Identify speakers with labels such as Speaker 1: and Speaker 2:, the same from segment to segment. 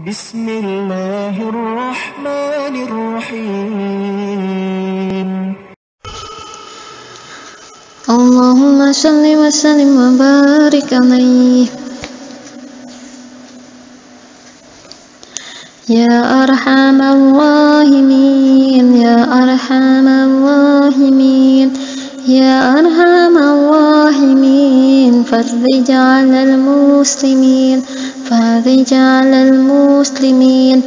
Speaker 1: بسم الله الرحمن الرحيم
Speaker 2: اللهم صل وسلم وبارك عليه يا أرحم الراحمين يا أرحم الراحمين يا أرحم الراحمين فرج على المسلمين فرج على المسلمين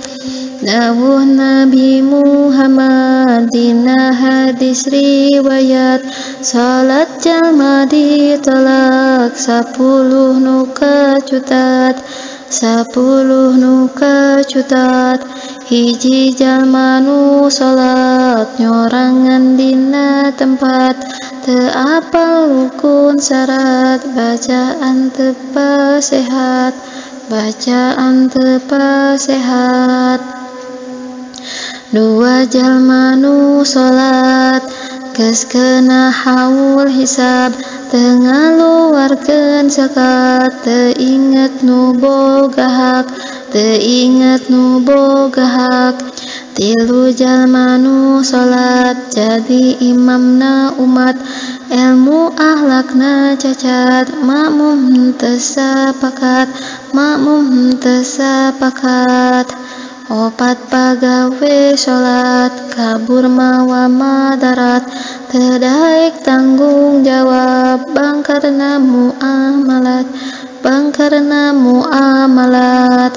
Speaker 2: dawuh Nabi Muhammad dina hadis riwayat salat jalma ditolak 10 nu kacutat 10 nu kacutat hiji jalma nu salat nyorangan dina tempat teu apal rukun syarat bacaan teu pasehat bacaan teu pasehat dua jalma nu salat geus keuna haul hisab teu ngaluarkeun zakat teu inget nu boga hak teu inget nu boga hak tilu jalma nu salat jadi imamna umat ilmu ahlakna cacat makmum teu sapakat makmum teu sapakat opat pagawe salat kabur mawa madarat teu daek tanggung jawab bangkarna muamalat bangkarna muamalat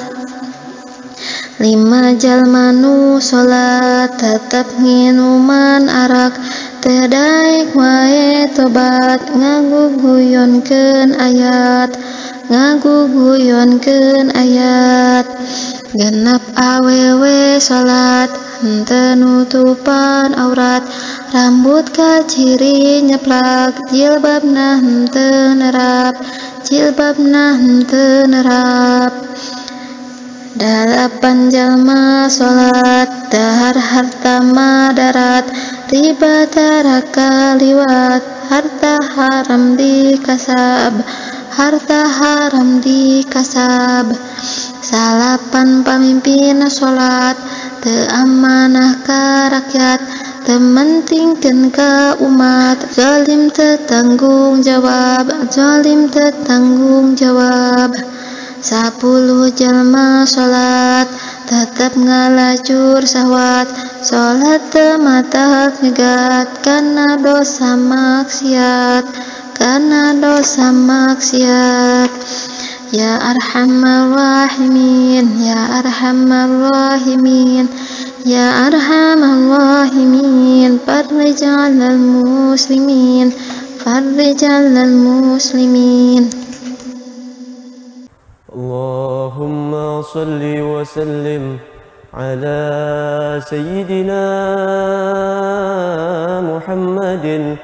Speaker 2: lima jalma nu salat tetep nginuman arak teu daek wae tobat ngaguguyonkeun ayat ngaguguyonkeun ayat genep awewe salat henteu nutupan aurat rambut kaciri nyeplak jilbabna henteu nerap jilbabna henteu nerap dalapan jalma salat dahar harta madarat riba taraka liwat harta haram dikasab harta haram dikasab salapan pamimpin salat teu amanah ka rakyat teu mentingkeun ka umat zalim teu tanggung jawab zalim teu tanggung jawab 10 jalma salat tetep ngalacur syahwat salat teu matahak nyegat kana dosa maksiat kana dosa maksiat ya arhamar rahimin ya arhamar rahimin ya arhamar rahimin farij 'alal muslimin farij 'alal muslimin
Speaker 3: Allahumma salli wa sallim ala sayyidina Muhammadin